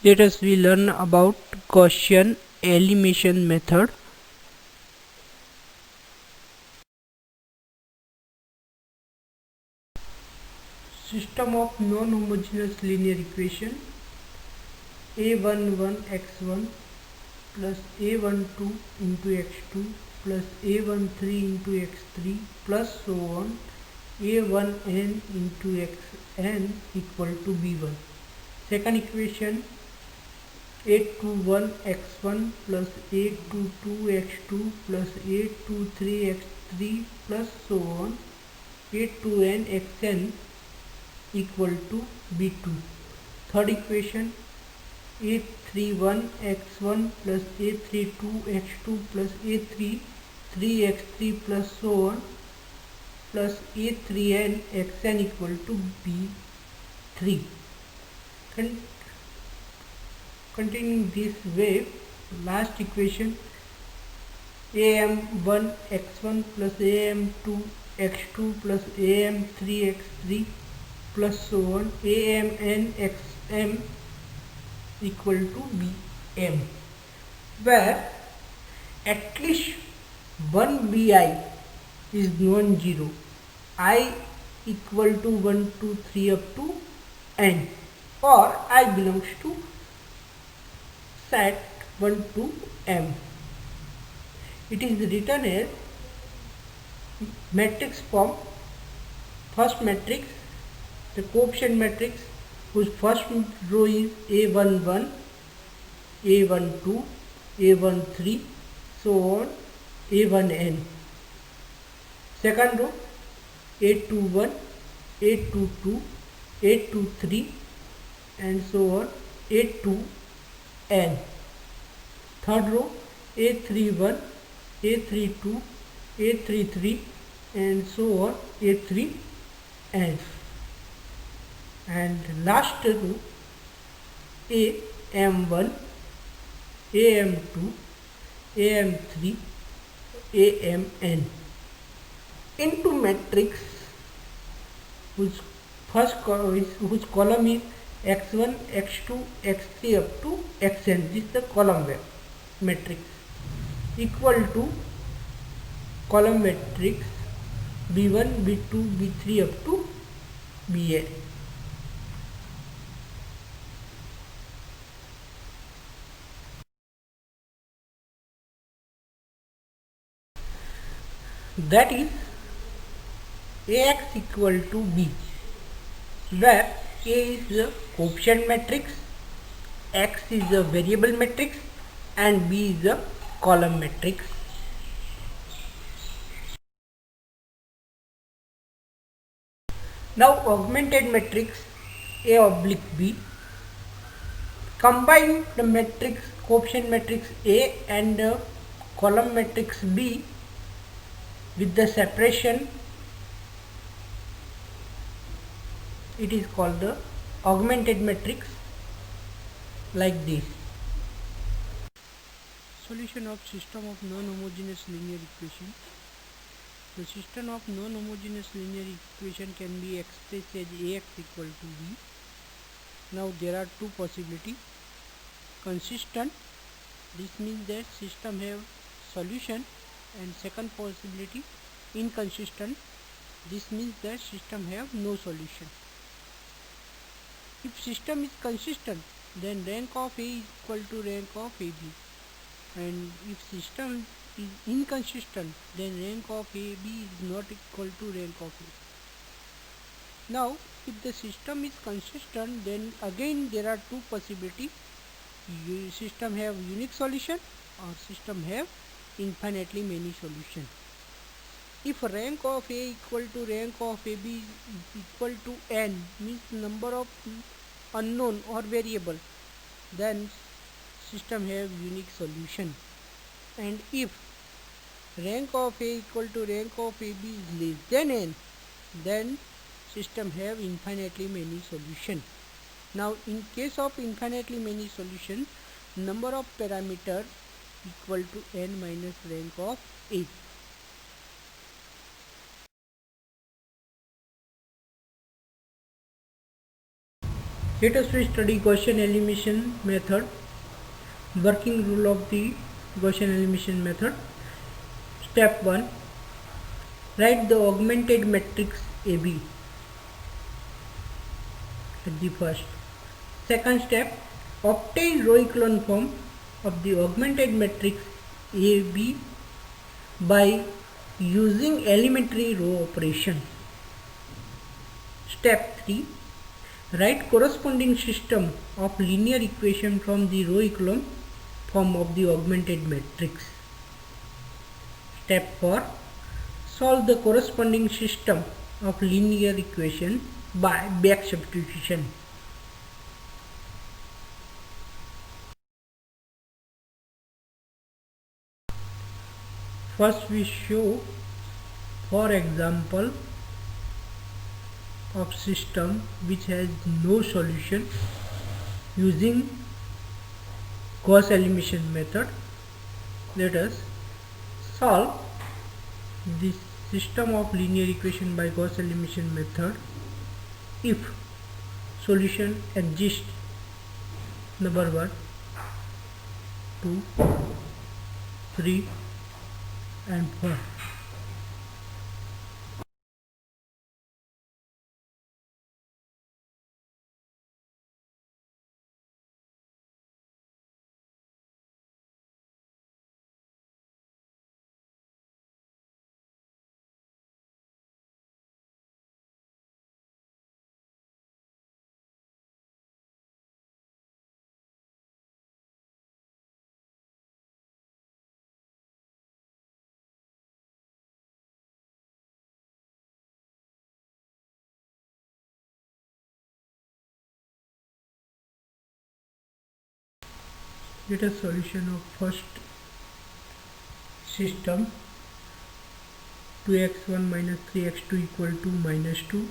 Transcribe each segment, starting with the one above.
Let us we learn about Gaussian elimination method. System of non-homogeneous linear equation a11x1 plus a12 into x2 plus a13 into x3 plus so on a1n into xn equal to b1. Second equation a21x1 plus a22x2 plus a23x3 plus so on a2n xn equal to b2. Third equation a31x1 plus a32x2 plus a33x3 plus so on plus a3n xn equal to b3. Continuing this way, last equation am1 x1 plus am2 x2 plus am3 x3 plus so on amn xm equal to bm, where at least one bi is non-zero, I equal to 1, 2, 3 up to n, or I belongs to set 1 to m. It is written as matrix form. First matrix, the coefficient matrix, whose first row is a11, a12, a13, so on a1n. Second row a21, a22, a23 and so on a2n. Third row a31, a32, a33 and so on a3n. And last row am1, am2, am3, amn into matrix whose column is x1, x2, x3 up to xn. This is the column matrix equal to column matrix b1, b2, b3 up to bn. That is ax equal to b, where a is the coefficient matrix, x is the variable matrix and b is the column matrix. Now augmented matrix A oblique B, combine the matrix coefficient matrix A and column matrix B with the separation. It is called the augmented matrix, like this. Solution of system of non-homogeneous linear equation. The system of non-homogeneous linear equation can be expressed as ax equal to b. Now there are two possibilities. Consistent, this means that system have solution, and second possibility inconsistent, this means that system have no solution. If system is consistent, then rank of A is equal to rank of AB, and if system is inconsistent, then rank of AB is not equal to rank of A. Now if the system is consistent, then again there are two possibilities. System have unique solution or system have infinitely many solutions. If rank of A equal to rank of AB is equal to n, means number of unknown or variable, then system have unique solution. And if rank of A equal to rank of AB is less than n, then system have infinitely many solution. Now in case of infinitely many solution, number of parameter equal to n minus rank of A. Let us study Gaussian elimination method. Working rule of the Gaussian elimination method. Step 1. Write the augmented matrix AB at the first. Second step. Obtain row echelon form of the augmented matrix AB by using elementary row operation. Step 3. Write corresponding system of linear equation from the row echelon form of the augmented matrix. Step 4. Solve the corresponding system of linear equation by back substitution. First we show for example of system which has no solution using Gauss elimination method. Let us solve this system of linear equation by Gauss elimination method if solution exists. Number 1, 2, 3 and 4. Let us solution of first system. 2x1 minus 3x2 equal to minus 2,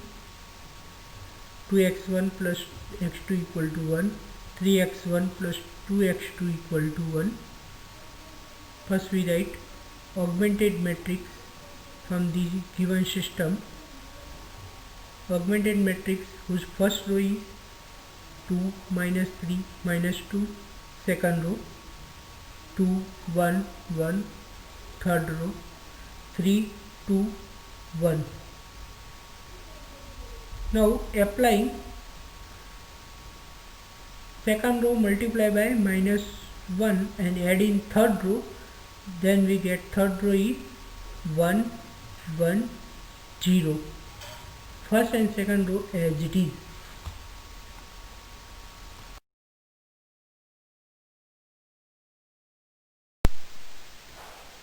2x1 plus x2 equal to 1, 3x1 plus 2x2 equal to 1. First we write augmented matrix from the given system. Augmented matrix whose first row is 2 minus 3 minus 2, second row 2 1 1, third row 3 2 1. Now applying second row multiply by minus 1 and add in third row, then we get third row is 1 1 0. First and second row as it is.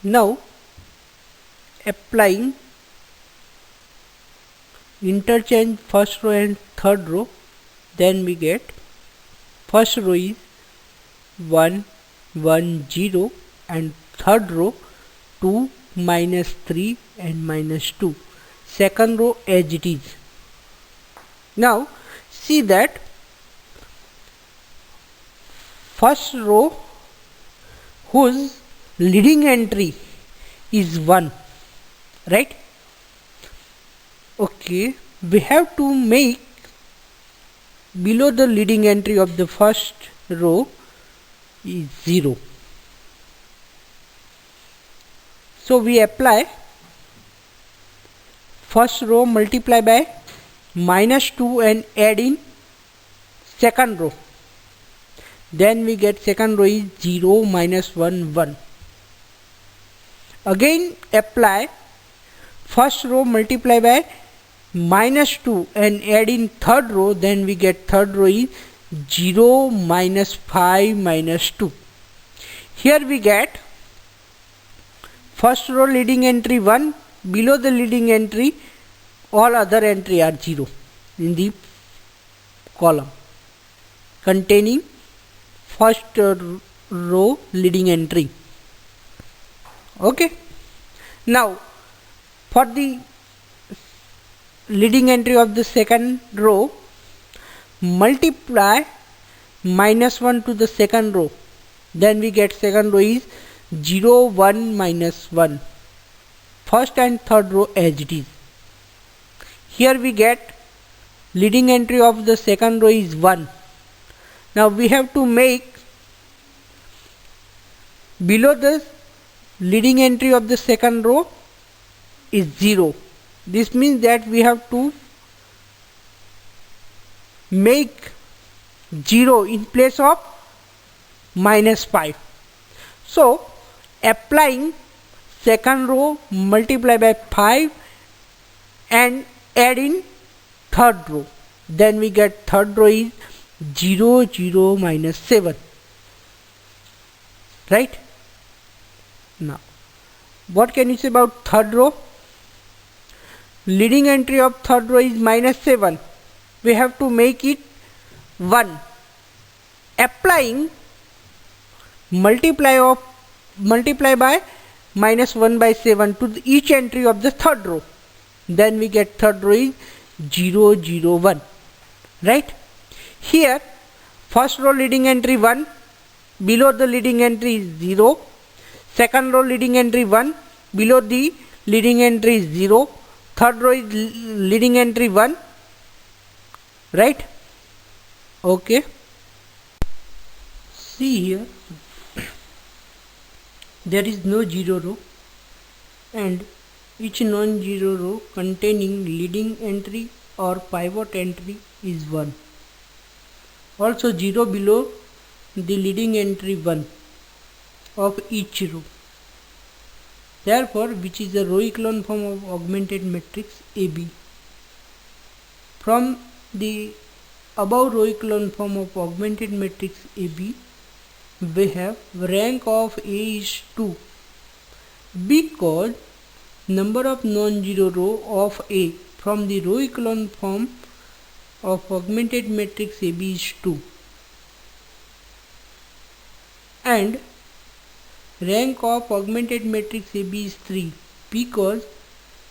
Now applying interchange first row and third row, then we get first row is 1 1 0 and third row 2 minus 3 and minus 2. Second row as it is. Now see that first row whose leading entry is 1, right? Okay, we have to make below the leading entry of the first row is 0. So we apply first row multiply by minus 2 and add in second row, then we get second row is 0 minus 1 1. Again apply first row multiply by minus 2 and add in third row, then we get third row is 0 minus 5 minus 2. Here we get first row leading entry 1, below the leading entry all other entry are 0 in the column containing first row leading entry. Okay, now for the leading entry of the second row, multiply minus 1 to the second row, then we get second row is 0 1 minus 1. First and third row as it is. Here we get leading entry of the second row is 1. Now we have to make below the leading entry of the second row is 0. This means that we have to make 0 in place of -5. So applying second row, multiply by 5 and add in third row, then we get third row is 0 0 minus 7, right? Now what can you say about third row? Leading entry of third row is -7. We have to make it 1. Applying multiply by -1/7 to each entry of the third row, then we get third row is 0 0 1, right? Here first row leading entry 1, below the leading entry is 0. Second row leading entry 1, below the leading entry is 0. Third row is leading entry 1, right? Okay, see here, there is no zero row and each non-zero row containing leading entry or pivot entry is 1. Also 0 below the leading entry 1 of each row. Therefore, which is the row echelon form of augmented matrix AB. From the above row echelon form of augmented matrix AB, we have rank of A is 2 because number of non-zero row of A from the row echelon form of augmented matrix AB is 2, and rank of augmented matrix AB is 3 because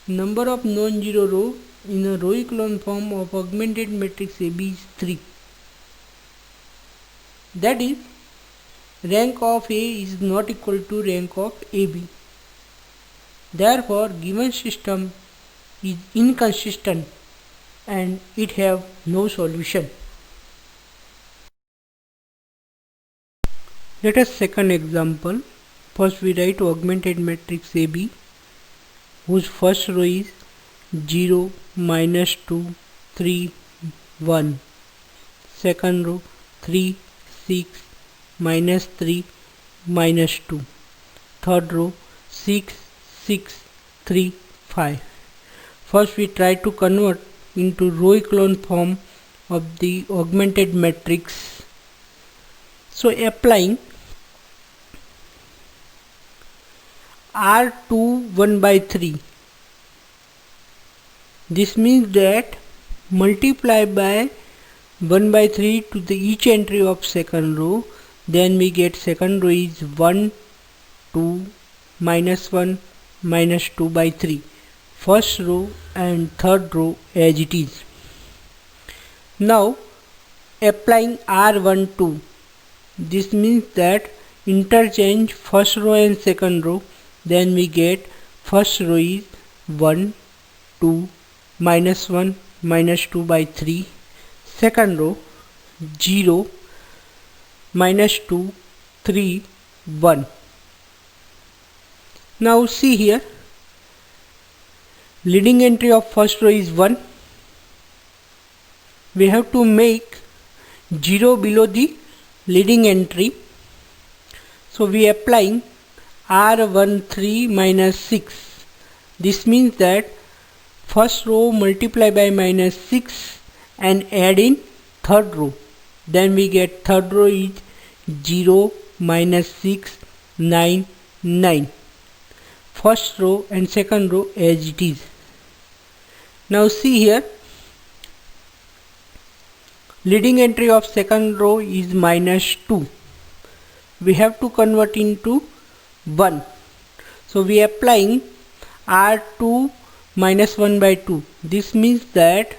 number of non-zero row in a row echelon form of augmented matrix AB is 3. That is, rank of A is not equal to rank of AB. Therefore, given system is inconsistent and it have no solution. Let us second example. First we write augmented matrix AB whose first row is 0 -2 3 1. Second row 3 6 -3 -2. Third row 6 6 3 5. First we try to convert into row echelon form of the augmented matrix. So applying R2 1/3, this means that multiply by 1/3 to the each entry of second row, then we get second row is 1 2 -1 -2/3. First row and third row as it is. Now applying R12, this means that interchange first row and second row, then we get first row is 1 2 -1 -2/3. Second row 0 -2 3 1. Now see here, leading entry of first row is 1. We have to make 0 below the leading entry. So we applying R13 -6. This means that first row multiply by -6 and add in third row. Then we get third row is 0 -6 9 9. First row and second row as it is. Now see here, leading entry of second row is -2. We have to convert into 1. So we applying R2 -1/2. This means that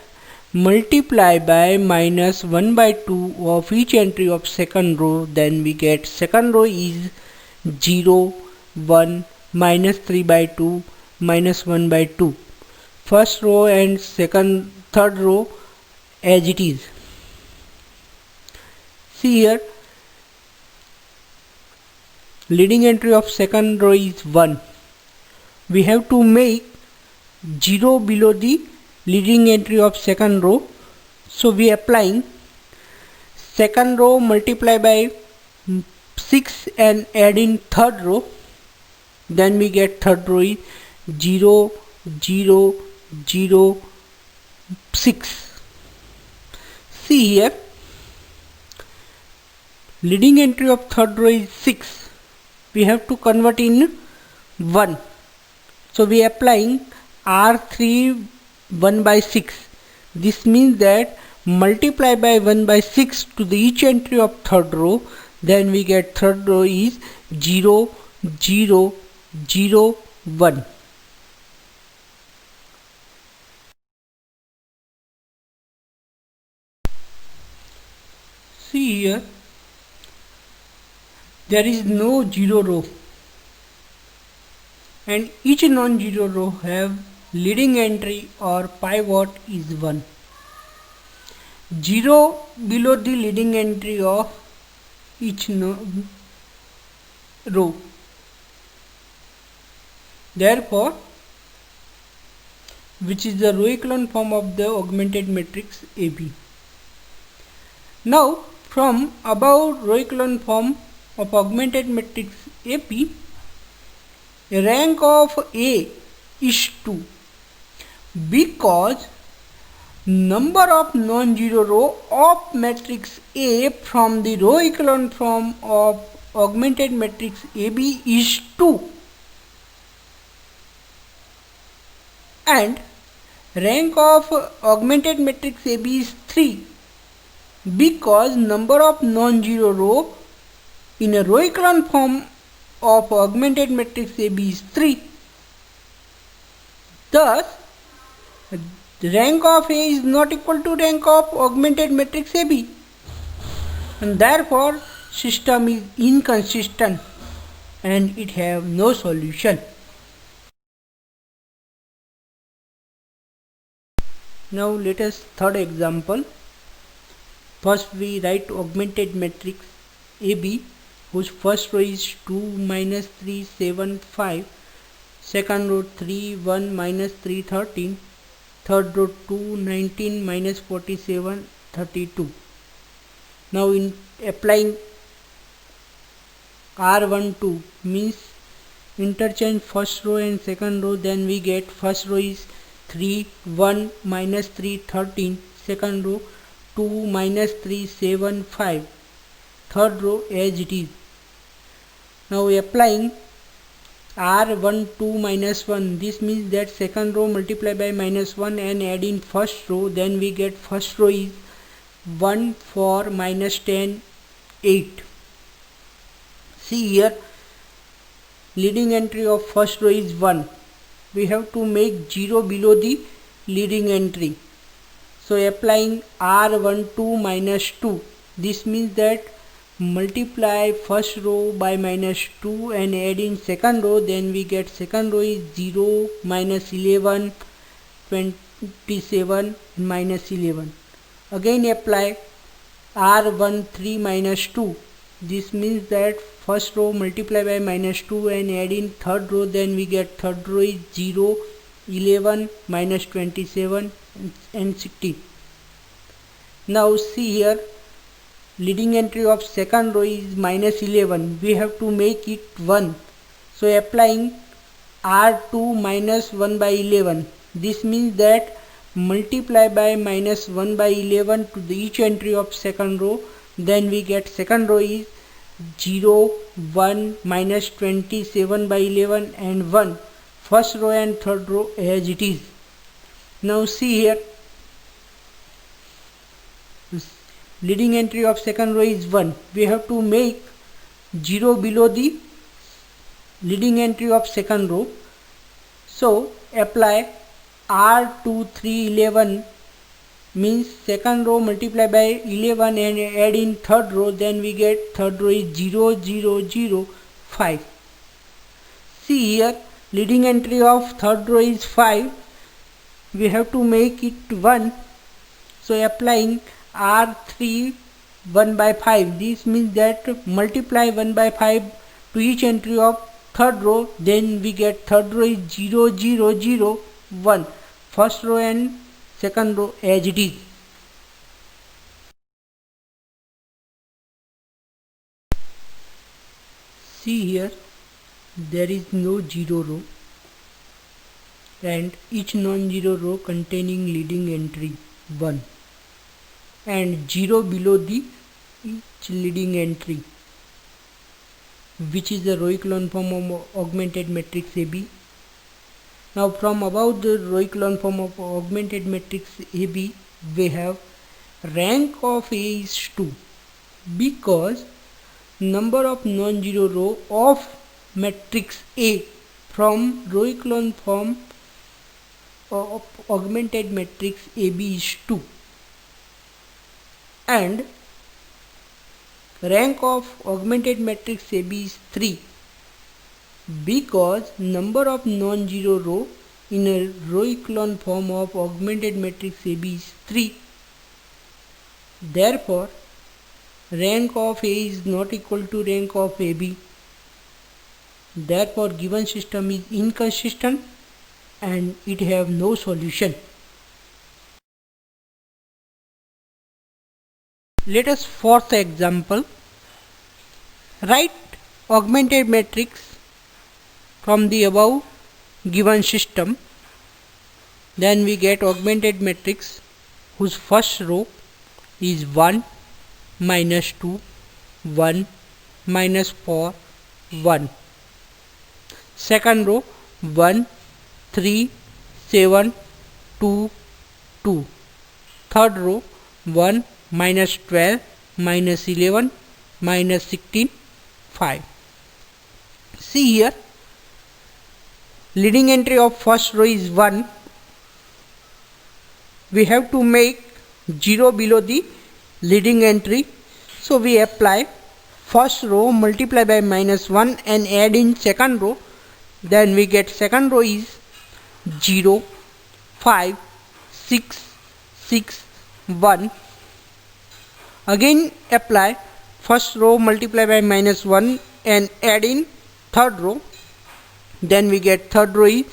multiply by -1/2 of each entry of second row, then we get second row is 0 1 -3/2 -1/2. First row and third row as it is. See here, leading entry of second row is 1. We have to make 0 below the leading entry of second row. So we applying second row multiply by 6 and add in third row. Then we get third row is 0, 0, 0, 6. See here, leading entry of third row is 6. We have to convert in 1. So we applying R3 1 by 6. This means that multiply by 1 by 6 to the each entry of third row. Then we get third row is 0, 0, 0, 1. See here, there is no 0 row and each non-zero row have leading entry or pivot is 1. 0 below the leading entry of each row. Therefore, which is the row echelon form of the augmented matrix AB. Now, from above row echelon form of augmented matrix AP, rank of A is 2 because number of non-zero row of matrix A from the row echelon form of augmented matrix AB is 2 and rank of augmented matrix AB is 3 because number of non-zero row in a row echelon form of augmented matrix AB is 3. Thus, rank of A is not equal to rank of augmented matrix AB and therefore system is inconsistent and it have no solution. Now let us third example. First we write augmented matrix AB whose first row is 2 minus 3 7 5, second row 3 1 minus 3 13, third row 2 19 minus 47 32. Now in applying R12 means interchange first row and second row, then we get first row is 3 1 minus 3 13, second row 2 minus 3 7 5, third row as it is. Now we applying R12 minus 1, this means that second row multiply by minus 1 and add in first row, then we get first row is 1 4 minus 10 8. See here, leading entry of first row is 1. We have to make 0 below the leading entry. So applying R12 minus 2, this means that multiply first row by minus 2 and add in second row, then we get second row is 0 minus 11 27 minus 11. Again apply R13 minus 2, this means that first row multiply by minus 2 and add in third row, then we get third row is 0 11 minus 27 and 16. Now see here, leading entry of second row is minus 11. We have to make it 1. So applying R2 minus 1 by 11. This means that multiply by minus 1 by 11 to the each entry of second row. Then we get second row is 0, 1, minus 27 by 11 and 1. First row and third row as it is. Now see here, leading entry of second row is 1. We have to make 0 below the leading entry of second row. So apply R2 3 11 means second row multiply by 11 and add in third row, then we get third row is 0 0 0 5. See here, leading entry of third row is 5. We have to make it 1. So applying R3 1 by 5, this means that multiply 1 by 5 to each entry of third row, then we get third row is 0 0 0 1, first row and second row as it is. See here, there is no zero row and each non-zero row containing leading entry 1 and 0 below the each leading entry, which is the row echelon form of augmented matrix AB. Now from above the row echelon form of augmented matrix AB, we have rank of A is 2 because number of non-zero row of matrix A from row echelon form of augmented matrix AB is 2 and rank of augmented matrix AB is 3 because number of non-zero row in a row echelon form of augmented matrix AB is 3. Therefore, rank of A is not equal to rank of AB. Therefore, given system is inconsistent and it have no solution. Let us fourth example. Write augmented matrix from the above given system. Then we get augmented matrix whose first row is 1 minus 2 1 minus 4 1, second row 1 3 7 2 2, third row 1 minus 12 minus 11 minus 16 5. See here, leading entry of first row is 1. We have to make 0 below the leading entry, so we apply first row multiply by minus 1 and add in second row, then we get second row is 0 5 6 6 1. Again apply first row multiply by minus 1 and add in third row, then we get third row is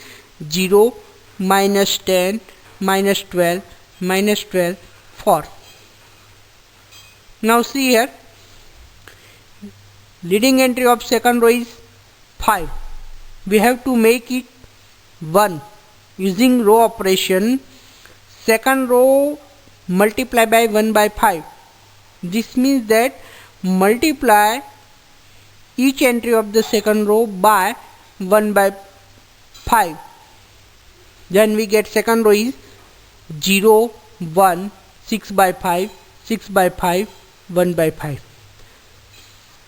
0 minus 10 minus 12 minus 12 4. Now see here, leading entry of second row is 5. We have to make it 1 using row operation. Second row multiply by 1 by 5. This means that multiply each entry of the second row by 1 by 5. Then we get second row is 0 1 6 by 5 6 by 5 1 by 5.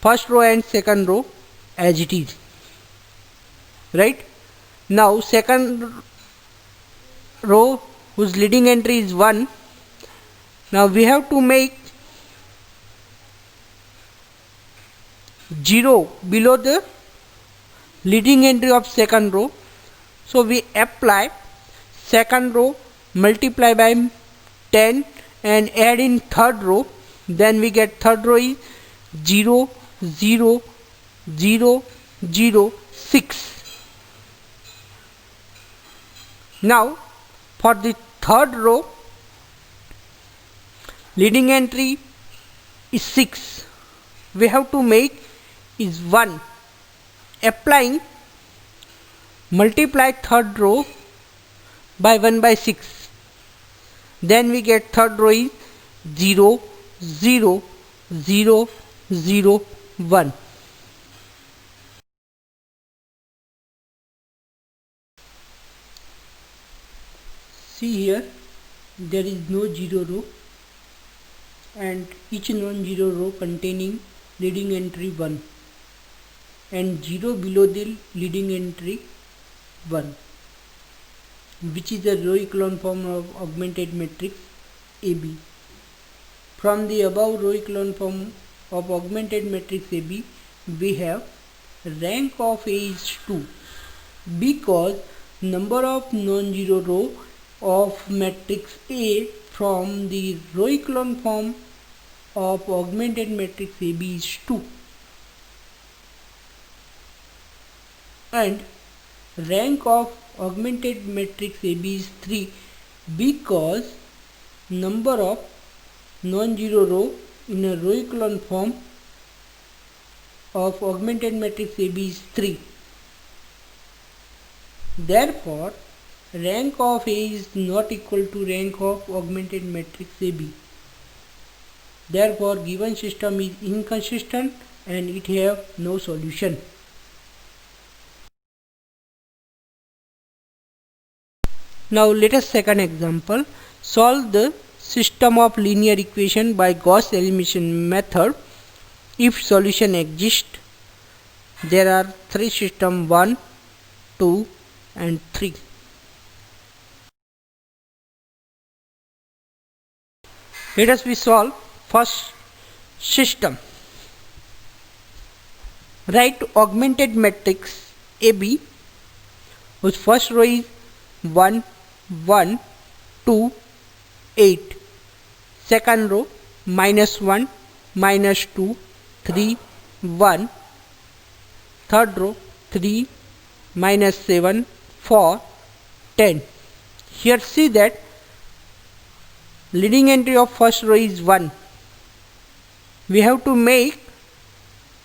First row and second row as it is. Right? Now second row whose leading entry is 1. Now we have to make 0 below the leading entry of second row. So we apply second row multiply by 10 and add in third row, then we get third row is 0 0 0 0 6. Now for the third row leading entry is 6. We have to make is 1. Applying multiply third row by 1 by 6. Then we get third row is 0 0 0 0 1. See here, there is no zero row and each non-zero row containing leading entry 1 and 0 below the leading entry 1, which is the row echelon form of augmented matrix AB. From the above row echelon form of augmented matrix AB, we have rank of A is 2 because number of non-zero row of matrix A from the row echelon form of augmented matrix AB is 2 and rank of augmented matrix AB is 3 because number of non-zero row in a row echelon form of augmented matrix AB is 3. Therefore, rank of A is not equal to rank of augmented matrix AB. Therefore, given system is inconsistent and it have no solution. Now let us second example. Solve the system of linear equation by Gauss elimination method. If solution exists, there are three systems 1, 2 and 3. Let us solve first system. Write augmented matrix AB whose first row is 1, 1, 2, 8. Second row -1, -2, 3, 1. Third row 3, -7, 4, 10. Here see that leading entry of first row is 1. We have to make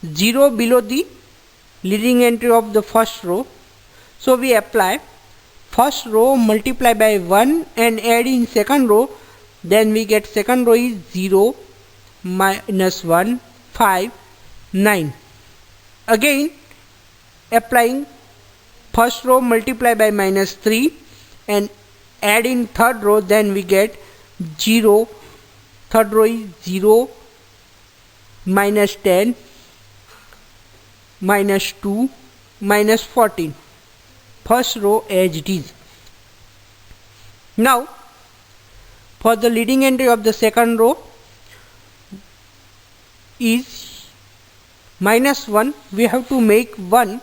0 below the leading entry of the first row. So we apply first row multiply by 1 and add in second row, then we get second row is 0, -1, 5, 9. Again applying first row multiply by -3 and add in third row, then we get 0, third row is 0, -10, -2, -14. First row as it is. Now for the leading entry of the second row is -1, we have to make 1,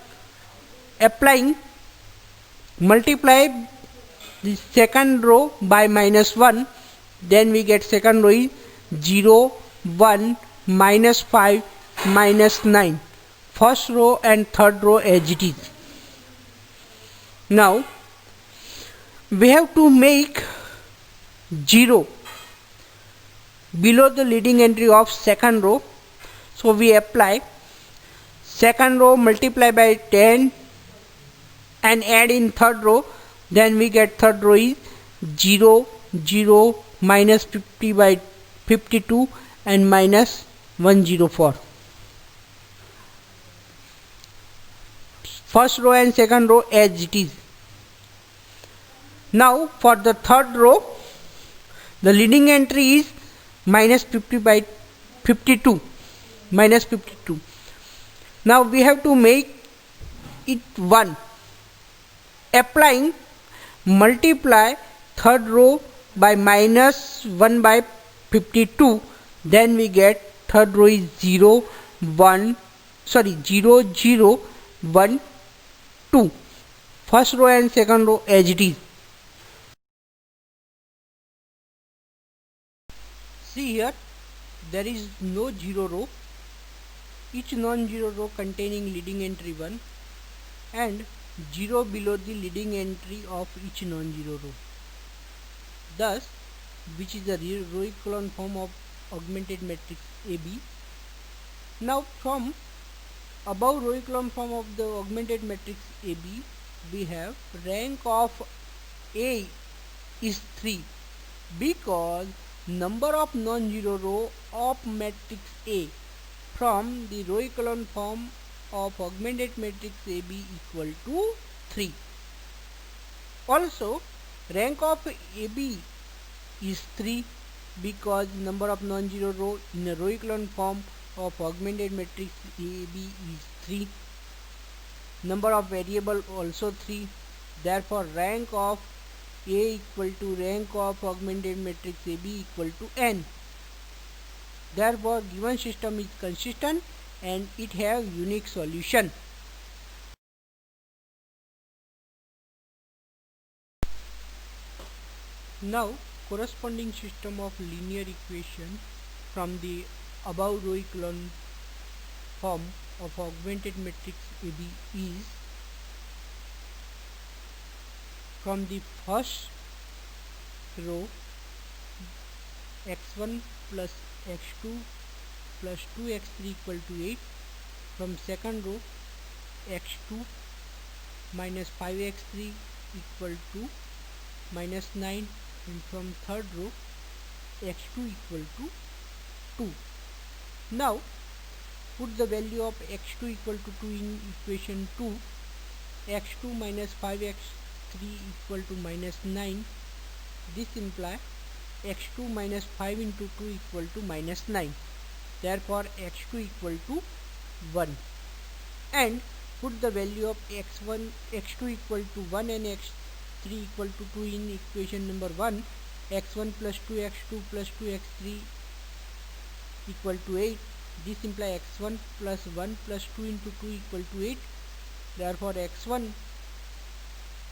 applying multiply the second row by -1, then we get second row is 0, 1, -5, -9. First row and third row as it is. Now we have to make 0 below the leading entry of second row. So we apply second row multiply by 10 and add in third row, then we get third row is 0, 0, -50 by 52 and -104. First row and second row as it is. Now for the third row, the leading entry is -50 by 52, -52. Now we have to make it 1, applying multiply third row by -1 by 52, then we get third row is 0, 1, 0, 0, 1, 2. First row and second row as it is. See here, there is no zero row. Each non-zero row containing leading entry 1 and 0 below the leading entry of each non-zero row. Thus, which is the row echelon form of augmented matrix AB. Now from above row echelon form of the augmented matrix AB, we have rank of A is 3 because number of non-zero row of matrix A from the row echelon form of augmented matrix AB equal to 3. Also, rank of AB is 3 because number of non-zero row in a row echelon form of augmented matrix AB is 3. Number of variable also 3. Therefore, rank of A equal to rank of augmented matrix AB equal to n. Therefore, given system is consistent and it have unique solution. Now corresponding system of linear equation from the above row echelon form of augmented matrix AB is from the first row x1 plus x2 plus 2x3 equal to 8. From second row x2 minus 5x3 equal to minus 9, and from third row x2 equal to 2. Now put the value of x2 equal to 2 in equation 2. x2 minus 5x3 equal to minus 9. This implies x2 minus 5 into 2 equal to minus 9. Therefore x2 equal to 1. And put the value of x2 equal to 1 and x3 equal to 2 in equation number 1. x1 plus 2x2 plus 2x3 equal to 8. This implies x1 plus 1 plus 2 into 2 equal to 8. Therefore x1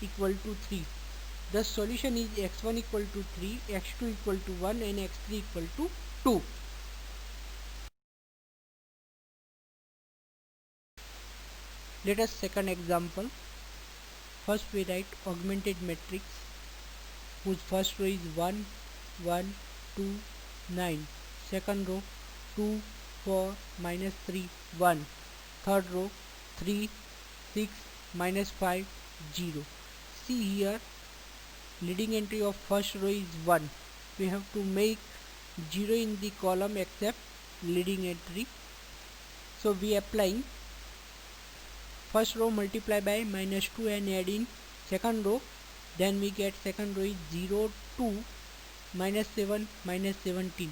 equal to 3. The solution is x1 equal to 3, x2 equal to 1 and x3 equal to 2. Let us second example. First we write augmented matrix whose first row is 1, 1, 2, 9. Second row 2, 4, minus 3, 1. Third row 3, 6, minus 5, 0. See here, leading entry of first row is 1. We have to make 0 in the column except leading entry. So we applying first row multiply by minus 2 and add in second row. Then we get second row is 0, 2, minus 7, minus 17.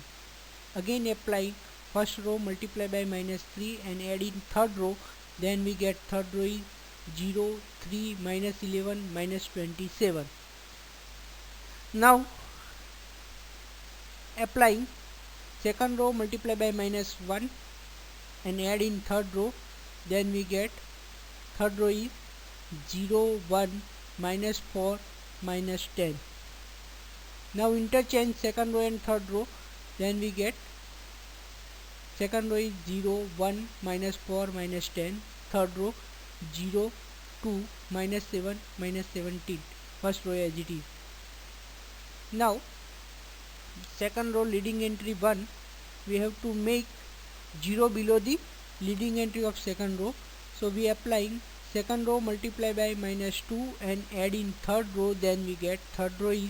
Again apply first row multiply by minus 3 and add in third row. Then we get third row is 0, 3, minus 11, minus 27. Now applying second row multiply by minus 1 and add in third row. Then we get third row is 0, 1, minus 4, minus 10. Now interchange second row and third row. Then we get second row is 0, 1, minus 4, minus 10. Third row 0, 2, minus 7, minus 17. First row as it is. Now second row leading entry 1. We have to make 0 below the leading entry of second row. So we applying second row multiply by minus 2 and add in third row. Then we get third row is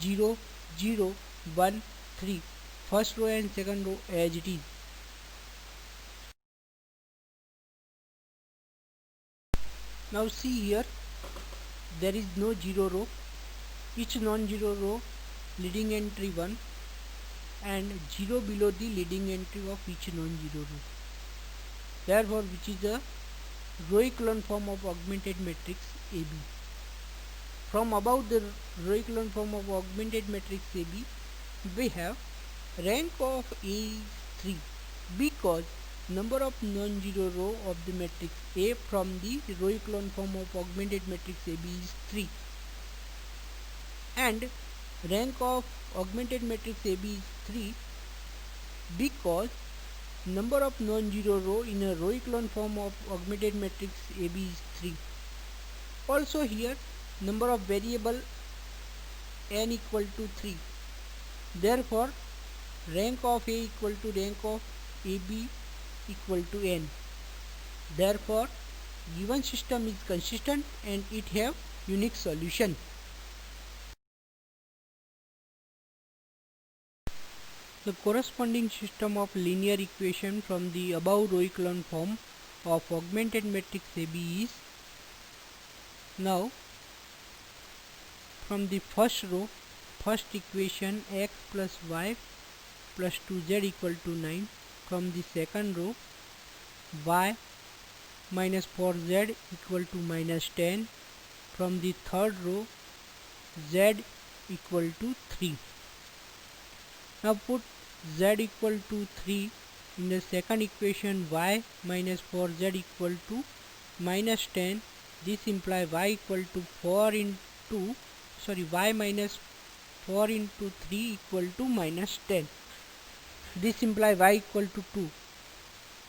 0, 0, 1, 3. First row and second row as it is. Now see here, there is no 0 row. Each non-zero row leading entry 1 and 0 below the leading entry of each non-zero row. Therefore which is the row echelon form of augmented matrix AB. From above the row echelon form of augmented matrix AB, we have rank of A is 3 because number of non-zero row of the matrix A from the row echelon form of augmented matrix AB is 3. And rank of augmented matrix AB is 3 because number of non-zero row in a row echelon form of augmented matrix AB is 3. Also here number of variable n equal to 3. Therefore rank of A equal to rank of AB equal to n. Therefore given system is consistent and it have unique solution. The corresponding system of linear equation from the above row echelon form of augmented matrix AB is, now from the first row, first equation x plus y plus 2z equal to 9. From the second row, y minus 4z equal to minus 10. From the third row, z equal to 3. Now put z equal to 3 in the second equation, y minus 4z equal to minus 10. This implies y equal to y minus 4 into 3 equal to minus 10. This implies y equal to 2,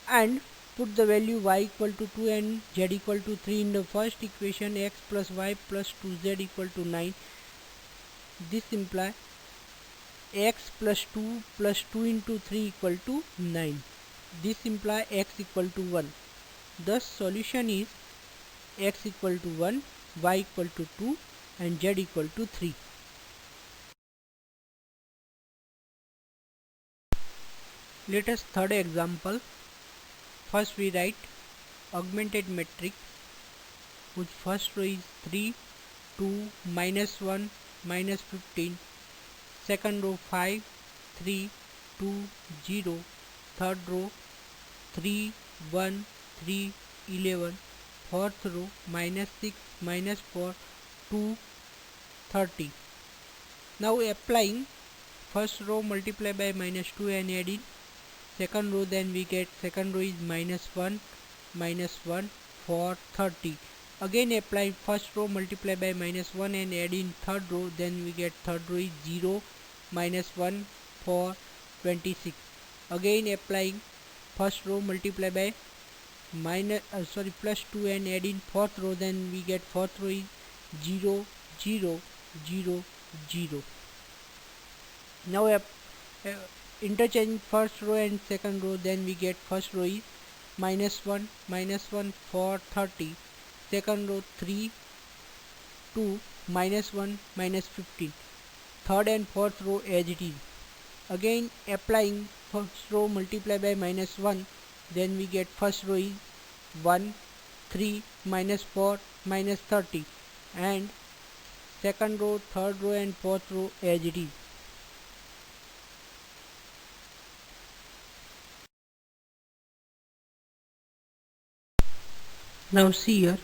and put the value y equal to 2 and z equal to 3 in the first equation. X plus y plus 2z equal to 9. This implies x plus 2 into 3 equal to 9. This implies x equal to 1. Thus solution is x equal to 1, y equal to 2 and z equal to 3. Let us third example. First we write augmented matrix whose first row is 3, 2, minus 1, minus 15. Second row 5, 3, 2, 0. Third row 3, 1, 3, 11. Fourth row minus 6, minus 4, 2, 30. Now applying first row multiply by minus 2 and add in second row, then we get second row is minus 1, minus 1 for 30. Again apply first row multiply by minus 1 and add in third row, then we get third row is 0, minus 1 for 26. Again applying first row multiply by plus 2 and add in fourth row, then we get fourth row is 0, 0, 0, 0. Now interchange first row and second row, then we get first row is minus 1 for 30. Second row 3, 2, minus 1, minus 15. Third and fourth row as it is. Again applying first row multiply by minus 1, then we get first row is 1, 3, minus 4, minus 30, and second row, third row and fourth row as it is. Now see here,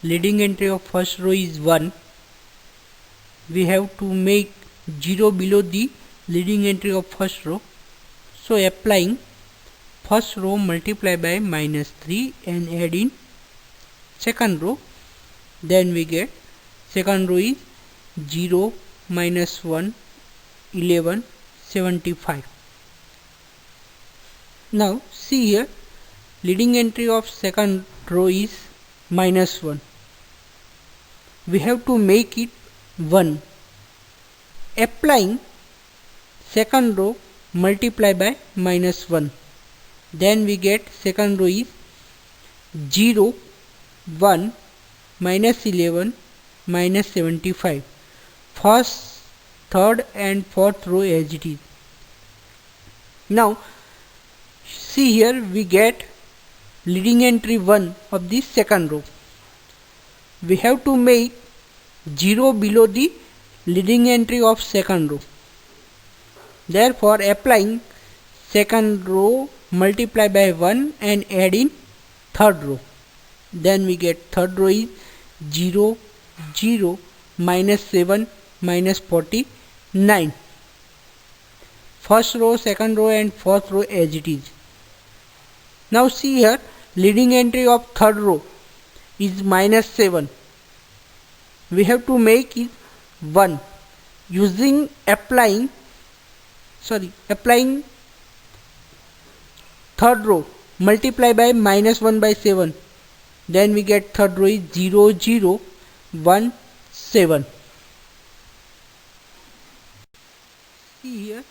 leading entry of first row is 1. We have to make 0 below the leading entry of first row. So applying first row multiply by minus 3 and add in second row, then we get second row is 0, minus 1, 11, 75. Now see here, leading entry of second row is minus 1. We have to make it 1. Applying second row multiply by minus 1, then we get second row is 0, 1, minus 11, minus 75. First, third and fourth row as it is. Now see here, we get leading entry 1 of the second row. We have to make 0 below the leading entry of second row. Therefore applying second row multiply by 1 and add in third row, then we get third row is 0, 0, minus 7, minus 49. First row, second row and fourth row as it is. Now see here, leading entry of third row is minus 7. We have to make it 1 using applying third row multiply by minus 1 by 7, then we get third row is 0, 0, 1, 7. See here,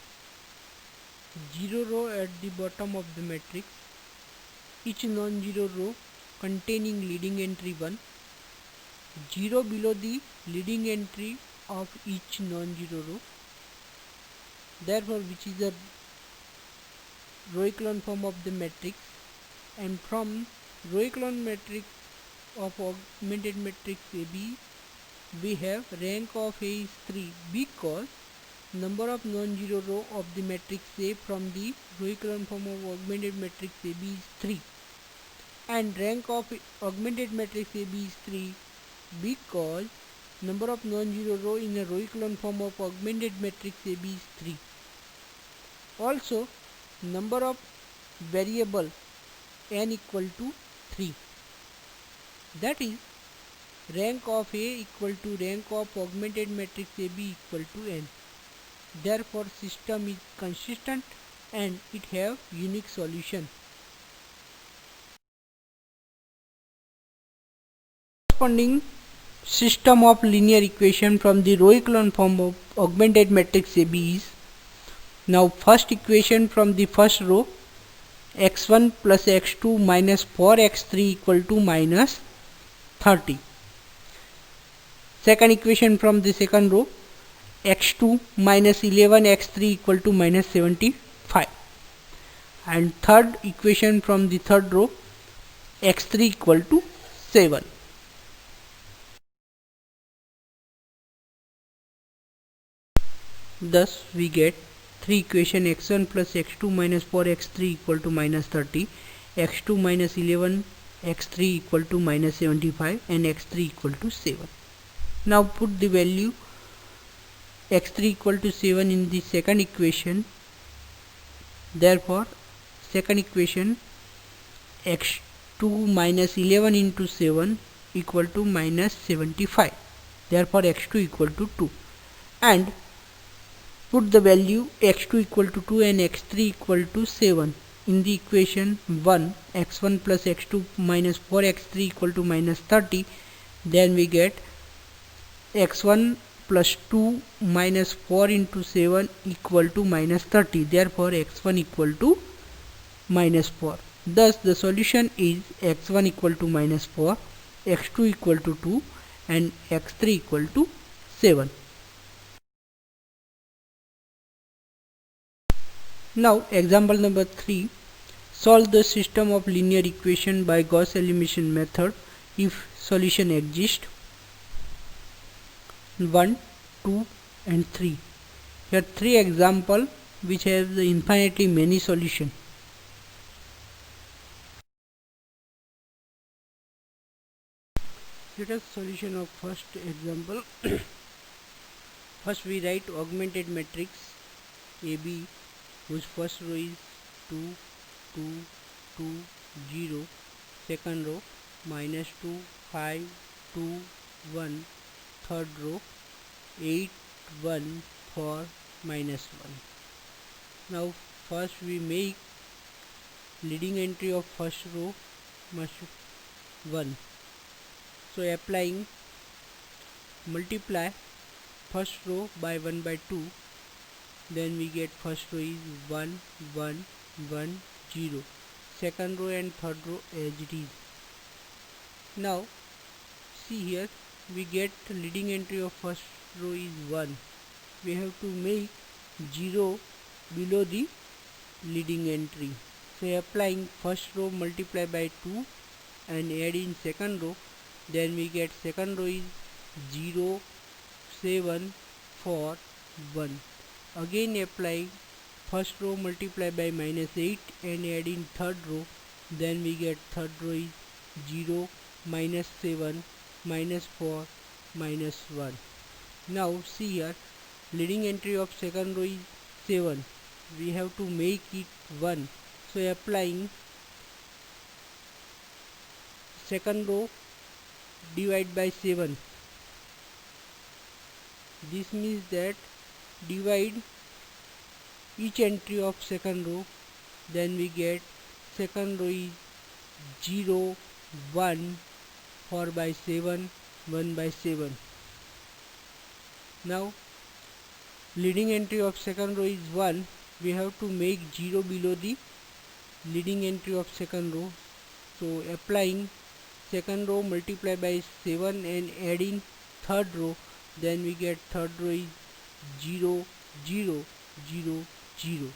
0 row at the bottom of the matrix, each non-zero row containing leading entry 1, 0 below the leading entry of each non-zero row. Therefore, which is the row echelon form of the matrix, and from row echelon matrix of augmented matrix AB, we have rank of A is 3 because number of non-zero row of the matrix A from the row echelon form of augmented matrix AB is 3, and rank of augmented matrix AB is 3 because number of non-zero row in a row echelon form of augmented matrix AB is 3. Also, number of variable n equal to 3. That is, rank of A equal to rank of augmented matrix AB equal to n. Therefore system is consistent and it have unique solution. Corresponding system of linear equation from the row echelon form of augmented matrix AB is, now first equation from the first row, x1 plus x2 minus 4x3 equal to minus 30. Second equation from the second row, x2 minus 11x3 equal to minus 75. And third equation from the third row, x3 equal to 7. Thus we get three equation x1 plus x2 minus 4x3 equal to minus 30, x2 minus 11 x3 equal to minus 75 and x3 equal to 7. Now put the value x3 equal to 7 in the second equation. Therefore second equation, x2 minus 11 into 7 equal to minus 75. Therefore x2 equal to 2. And put the value x2 equal to 2 and x3 equal to 7 in the equation 1, x1 plus x2 minus 4x3 equal to minus 30. Then we get x1 plus 2 minus 4 into 7 equal to minus 30. Therefore x1 equal to minus 4. Thus the solution is x1 equal to minus 4, x2 equal to 2 and x3 equal to 7. Now example number 3. Solve the system of linear equation by Gauss elimination method if solution exists. 1, 2 and 3. Here 3 examples which have infinitely many solutions. Let us solution of first example. First we write augmented matrix AB whose first row is 2, 2, 2, 0, second row minus 2, 5, 2, 1, third row 8, 1, 4, minus 1. Now first we make leading entry of first row must 1. So applying multiply first row by 1 by 2, then we get first row is 1, 1, 1, 0. Second row and third row as it is. Now see here we get leading entry of first row is 1. We have to make 0 below the leading entry. So applying first row multiply by 2 and add in second row, then we get second row is 0, 7, 4, 1. Again apply first row multiply by minus 8 and add in third row, then we get third row is 0, minus 7, minus 4, minus 1. Now see here leading entry of second row is 7. We have to make it 1. So applying second row divide by 7. This means that divide each entry of second row, then we get second row is 0, 1, 4 by 7, 1 by 7. Now leading entry of second row is 1. We have to make 0 below the leading entry of second row. So applying second row multiply by 7 and adding third row, then we get third row is 0, 0, 0, 0.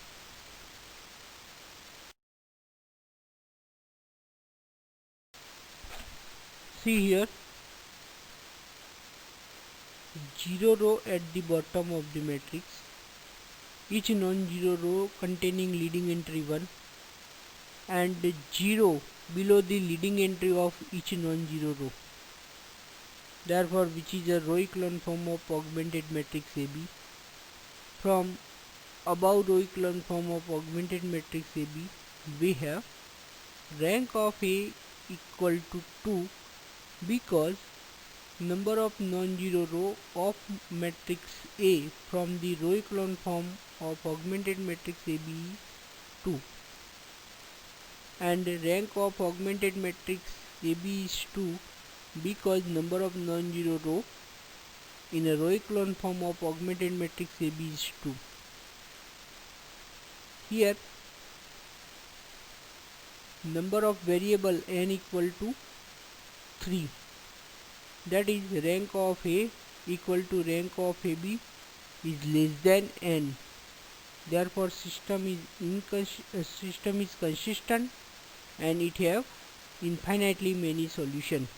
See here 0 row at the bottom of the matrix, each non-zero row containing leading entry 1 and 0 below the leading entry of each non-zero row. Therefore which is a row echelon form of augmented matrix AB. From above row echelon form of augmented matrix AB, we have rank of A equal to 2 because number of non-zero row of matrix A from the row echelon form of augmented matrix AB is 2, and rank of augmented matrix AB is 2 because number of non-zero row in a row echelon form of augmented matrix AB is 2. Here number of variable n equal to 3, that is rank of A equal to rank of AB is less than n. Therefore system is consistent and it have infinitely many solutions.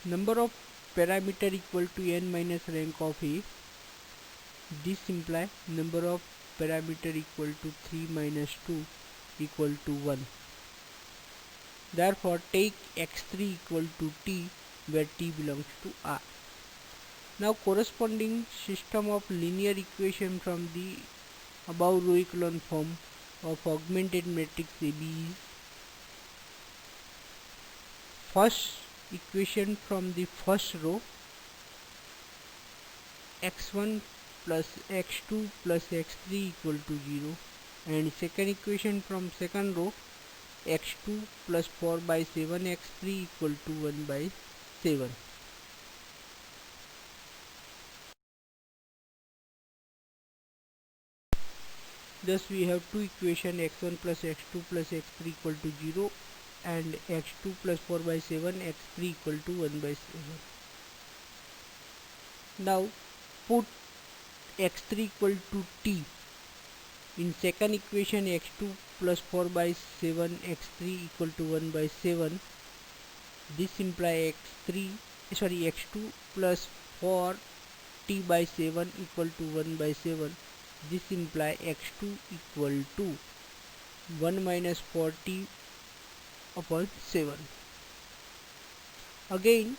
Number of parameter equal to n minus rank of A. This implies number of parameter equal to 3 minus 2 equal to 1. Therefore take x3 equal to t where t belongs to R. Now corresponding system of linear equation from the above row echelon form of augmented matrix AB is: first equation from the first row, x1 plus x2 plus x3 equal to 0, and second equation from second row, x2 plus 4 by 7 x3 equal to 1 by 7. Thus we have two equations, x1 plus x2 plus x3 equal to 0 and x2 plus 4 by 7 x3 equal to 1 by 7. Now put x3 equal to t in second equation, x2 plus 4 by 7 x3 equal to 1 by 7. This implies x2 plus 4 t by 7 equal to 1 by 7. This implies x2 equal to 1 minus 4t upon 7. Again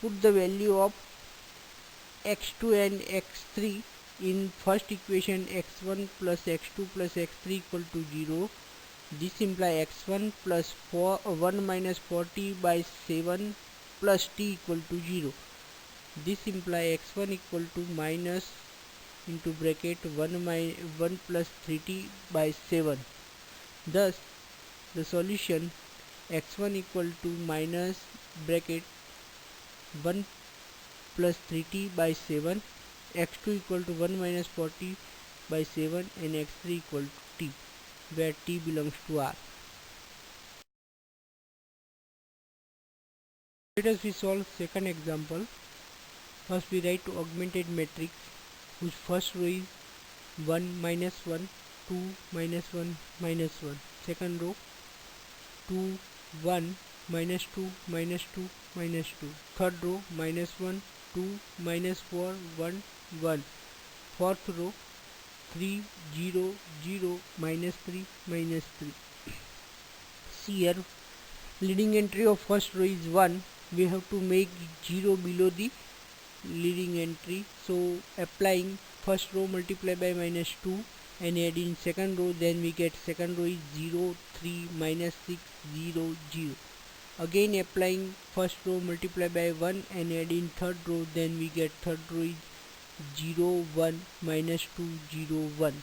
put the value of x2 and x3 in first equation, x1 plus x2 plus x3 equal to 0. This implies x1 plus 1 minus 4t by 7 plus t equal to 0. This implies x1 equal to minus into bracket 1 plus 3t by 7. Thus the solution x1 equal to minus bracket 1 plus 3t by 7, x2 equal to 1 minus 40 by 7, and x3 equal to t where t belongs to R. Let us we solve second example. First we write to augmented matrix whose first row is 1 minus 1, 2 minus 1 minus 1. Second row 2 1 minus 2 minus 2 minus 2. Third row minus 1 2 minus 4 1 1. Fourth row 3 0 0 minus 3 minus 3. See here, leading entry of first row is 1. We have to make 0 below the leading entry, so applying first row multiply by minus 2 and add in second row, then we get second row is 0 3 minus 6 0 0. Again applying first row multiply by 1 and add in third row, then we get third row is 0 1 minus 2 0 1.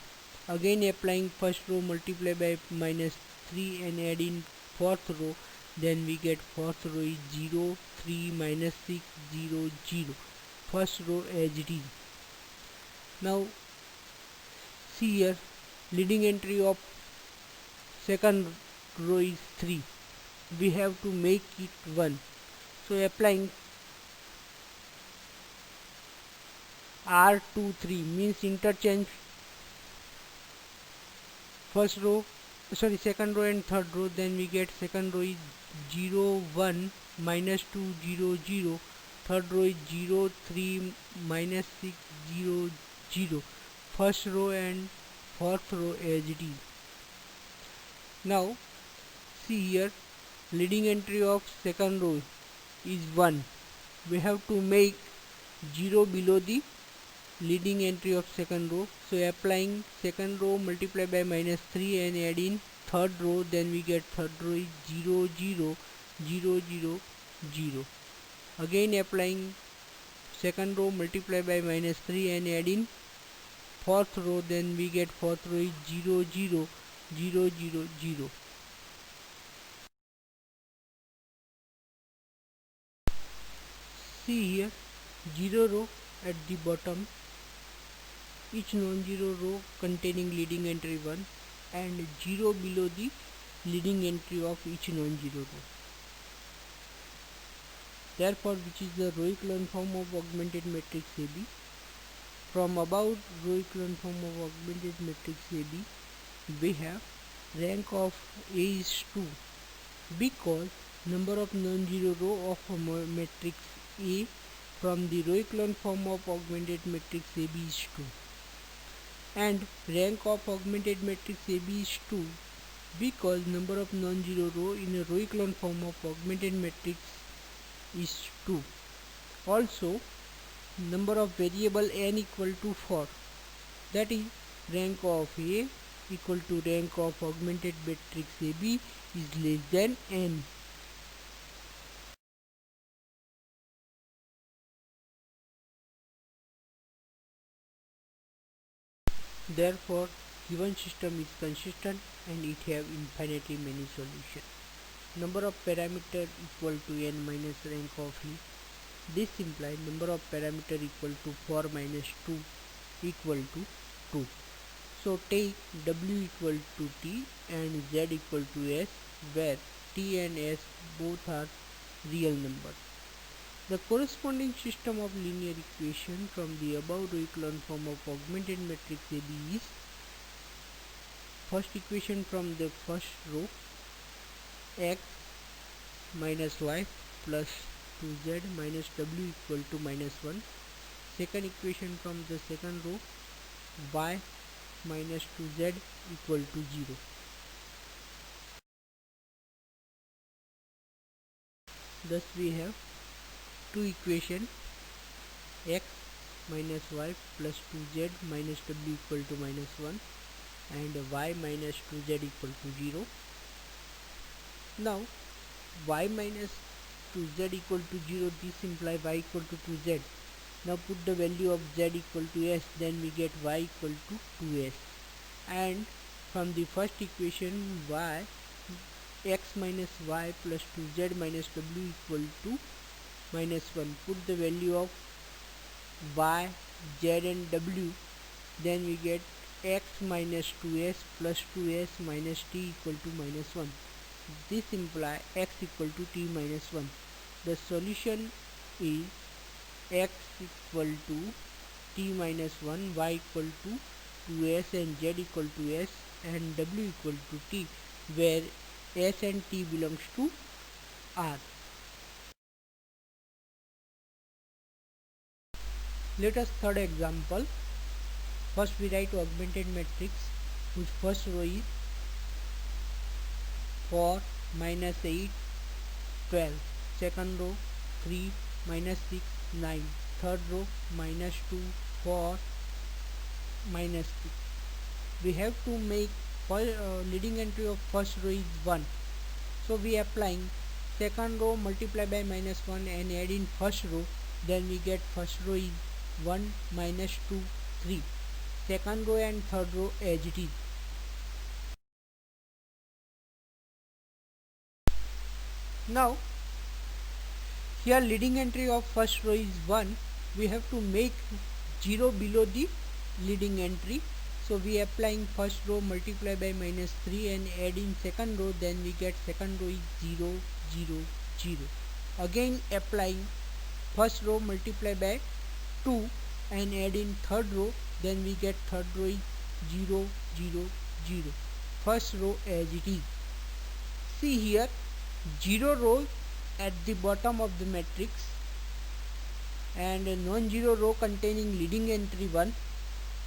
Again applying first row multiply by minus 3 and add in fourth row, then we get fourth row is 0 3 minus 6 0 0. First row as it is. Now see here, leading entry of second row is 3. We have to make it 1. So applying R2 3 means interchange second row and third row, then we get second row is 0 1 minus 2 0 0. Third row is 0 3 minus 6 0 0. First row and fourth row as it is. Now see here, leading entry of second row is 1. We have to make 0 below the leading entry of second row, so applying second row multiply by minus 3 and add in third row, then we get third row is 0 0 0 0 0. Again applying second row, multiply by minus 3 and add in fourth row, then we get fourth row is 0 0 0 0 0. See here, 0 row at the bottom, each non-zero row containing leading entry 1 and 0 below the leading entry of each non-zero row. Therefore, which is the row echelon form of augmented matrix AB? From above row echelon form of augmented matrix AB, we have rank of A is 2 because number of non-zero row of a matrix A from the row echelon form of augmented matrix AB is 2, and rank of augmented matrix AB is 2 because number of non-zero row in a row echelon form of augmented matrix is 2. Also, number of variable n equal to 4, that is rank of A equal to rank of augmented matrix AB is less than n. Therefore, given system is consistent and it have infinitely many solutions. Number of parameter equal to n minus rank of E. This implies number of parameter equal to 4 minus 2 equal to 2. So take W equal to T and Z equal to S, where T and S both are real numbers. The corresponding system of linear equation from the above row echelon form of augmented matrix AB is: first equation from the first row, x minus y plus 2z minus w equal to minus 1. Second equation from the second row, y minus 2z equal to 0. Thus we have two equations, x minus y plus 2z minus w equal to minus 1 and y minus 2z equal to 0. Now y minus 2z equal to 0, this implies y equal to 2z. Now put the value of z equal to s, then we get y equal to 2s. And from the first equation, y x minus y plus 2z minus w equal to minus 1. Put the value of y, z and w, then we get x minus 2s plus 2s minus t equal to minus 1. This implies x equal to t minus 1. The solution is x equal to t minus 1, y equal to 2s and z equal to s and w equal to t, where s and t belongs to R. Let us third example. First we write augmented matrix whose first row is 4 minus 8 12, second row 3 minus 6 9, third row minus 2 4 minus 2. We have to make leading entry of first row is 1. So we applying second row multiply by minus 1 and add in first row, then we get first row is 1 minus 2 3, second row and third row as it is. Now here leading entry of first row is 1, we have to make 0 below the leading entry. So we applying first row multiply by minus 3 and add in second row, then we get second row is 0 0 0. Again applying first row multiply by 2 and add in third row, then we get third row is 0 0 0. First row as it is. See here, 0 row at the bottom of the matrix and a non-zero row containing leading entry 1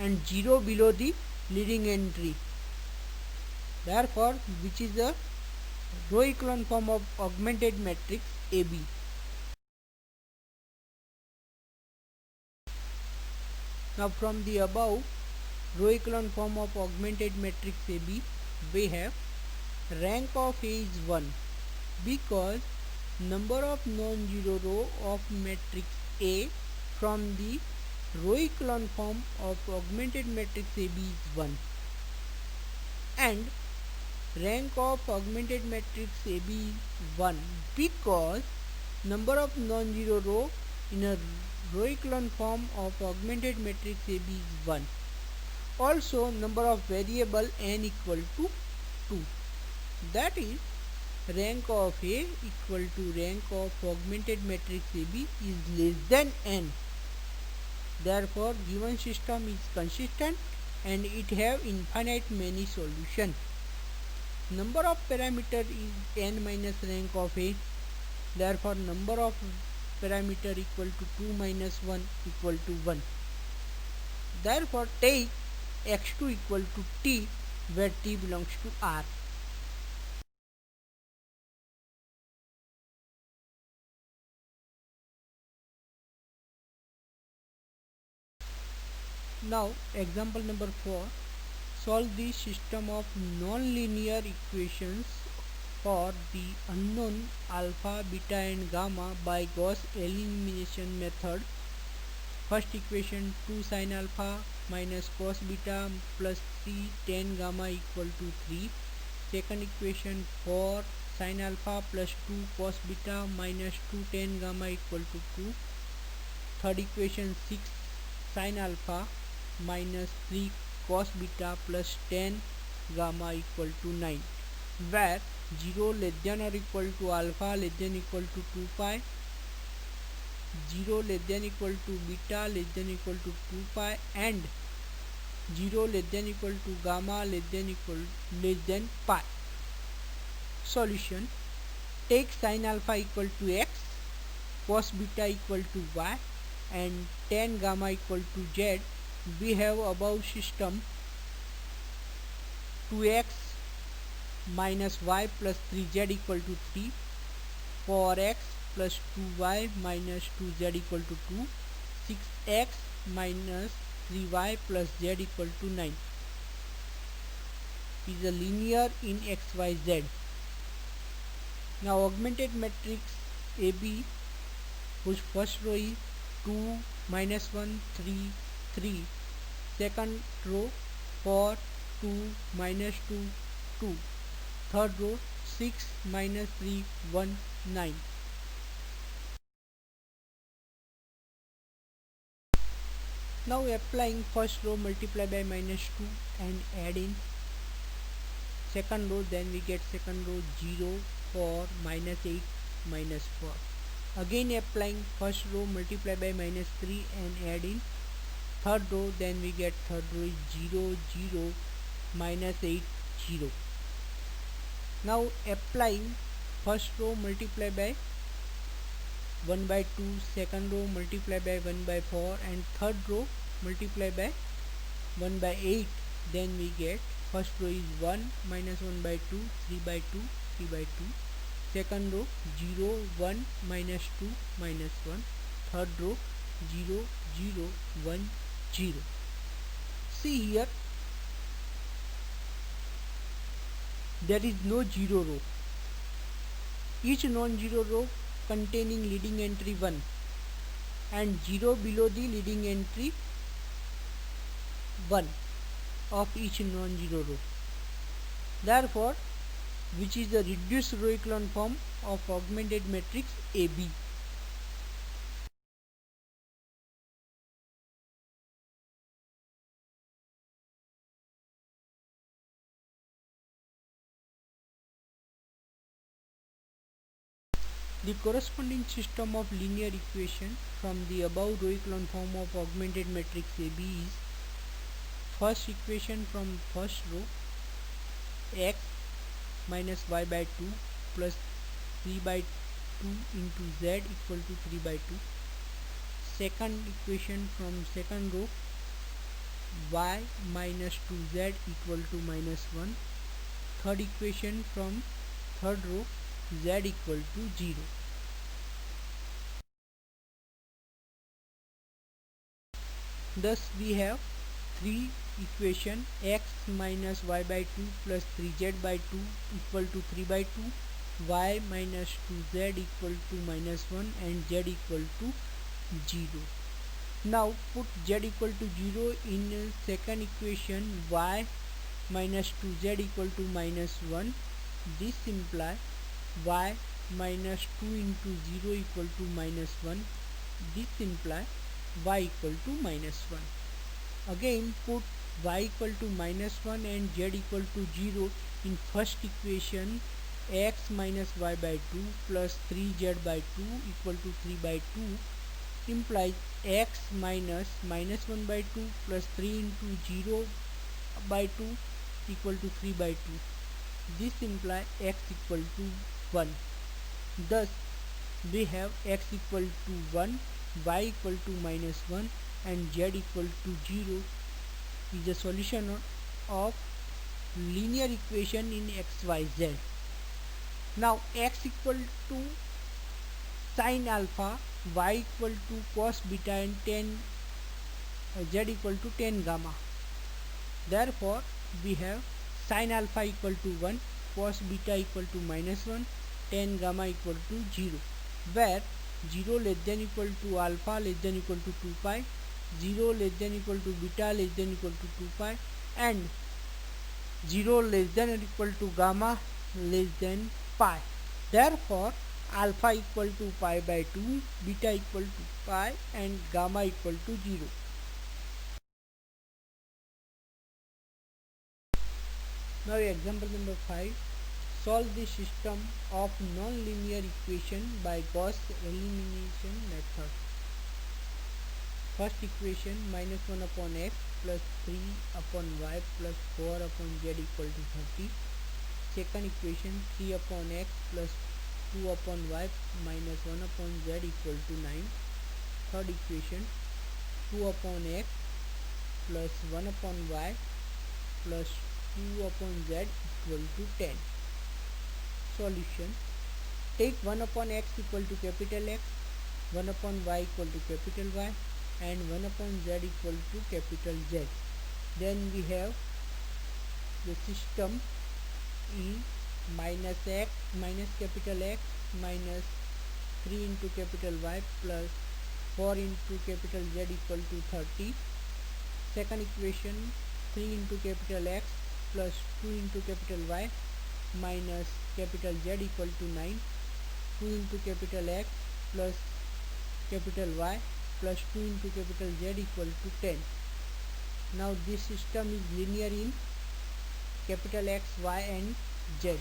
and 0 below the leading entry. Therefore, which is the row echelon form of augmented matrix AB. Now from the above row echelon form of augmented matrix AB, we have rank of A is 1 because number of non-zero row of matrix A from the row echelon form of augmented matrix AB is 1, and rank of augmented matrix AB is 1 because number of non-zero row in a row echelon form of augmented matrix AB is 1. Also, number of variable n equal to 2. That is, rank of A equal to rank of augmented matrix AB is less than n. Therefore, given system is consistent and it have infinite many solutions. Number of parameter is n minus rank of A. Therefore, number of parameter equal to 2 minus 1 equal to 1. Therefore, take x2 equal to t where t belongs to R. Now, example number 4. Solve the system of non-linear equations for the unknown alpha, beta and gamma by Gauss elimination method. First equation 2 sin alpha minus cos beta plus 3 tan gamma equal to 3. Second equation 4 sin alpha plus 2 cos beta minus 2 tan gamma equal to 2. Third equation 6 sin alpha minus 3 cos beta plus tan gamma equal to 9, where 0 less than or equal to alpha less than equal to 2 pi, 0 less than equal to beta less than equal to 2 pi, and 0 less than equal to gamma less than pi. Solution: take sin alpha equal to x, cos beta equal to y, and tan gamma equal to z. We have above system 2x minus y plus 3z equal to 3, 4x plus 2y minus 2z equal to 2, 6x minus 3y plus z equal to 9 is a linear in xyz. Now augmented matrix AB, whose first row is 2 minus 1 3 3, second row 4 2 minus 2 2, third row 6 minus 3 1 9. Now applying first row, multiply by minus 2 and add in second row, then we get second row 0 4 minus 8 minus 4. Again applying first row, multiply by minus 3 and add in third row, then we get third row is 0 0 minus 8 0. Now applying first row, multiply by 1 by 2, second row multiply by 1 by 4, and third row multiply by 1 by 8, then we get first row is 1 minus 1 by 2 3 by 2 3 by 2, second row 0 1 minus 2 minus 1, third row 0 0 1 0. See here, there is no zero row. Each non-zero row containing leading entry 1 and 0 below the leading entry 1 of each non-zero row. Therefore, which is the reduced row echelon form of augmented matrix AB. The corresponding system of linear equation from the above row echelon form of augmented matrix AB is: first equation from first row, x minus y by 2 plus 3 by 2 into z equal to 3 by 2. Second equation from second row, y minus 2z equal to minus 1. Third equation from third row, z equal to 0. Thus we have 3 equation x minus y by 2 plus 3z by 2 equal to 3 by 2, y minus 2z equal to minus 1 and z equal to 0. Now put z equal to 0 in second equation, y minus 2z equal to minus 1. This implies y minus 2 into 0 equal to minus 1. This implies y equal to minus 1. Again put y equal to minus 1 and z equal to 0 in first equation, x minus y by 2 plus 3z by 2 equal to 3 by 2 implies x minus 1 by 2 plus 3 into 0 by 2 equal to 3 by 2. This implies x equal to 1. Thus we have x equal to 1, y equal to minus 1 and z equal to 0 is a solution of linear equation in xyz. Now x equal to sin alpha, y equal to cos beta and z equal to tan gamma. Therefore we have sin alpha equal to 1, cos beta equal to minus 1, tan gamma equal to 0, where 0 less than equal to alpha less than equal to 2 pi, 0 less than equal to beta less than equal to 2 pi, and 0 less than or equal to gamma less than pi. Therefore alpha equal to pi by 2, beta equal to pi and gamma equal to 0. Now example number 5. Solve the system of non-linear equation by Gauss elimination method. First equation, minus 1 upon x plus 3 upon y plus 4 upon z equal to 30. Second equation, 3 upon x plus 2 upon y minus 1 upon z equal to 9. Third equation, 2 upon x plus 1 upon y plus 2 upon z equal to 10. Solution. Take 1 upon x equal to capital X, 1 upon y equal to capital Y and 1 upon z equal to capital Z. Then we have the system E minus x minus capital X minus 3 into capital Y plus 4 into capital Z equal to 30. Second equation, 3 into capital X plus 2 into capital Y minus capital Z equal to 9, 2 into capital X plus capital Y plus 2 into capital Z equal to 10. Now this system is linear in capital X, Y and Z.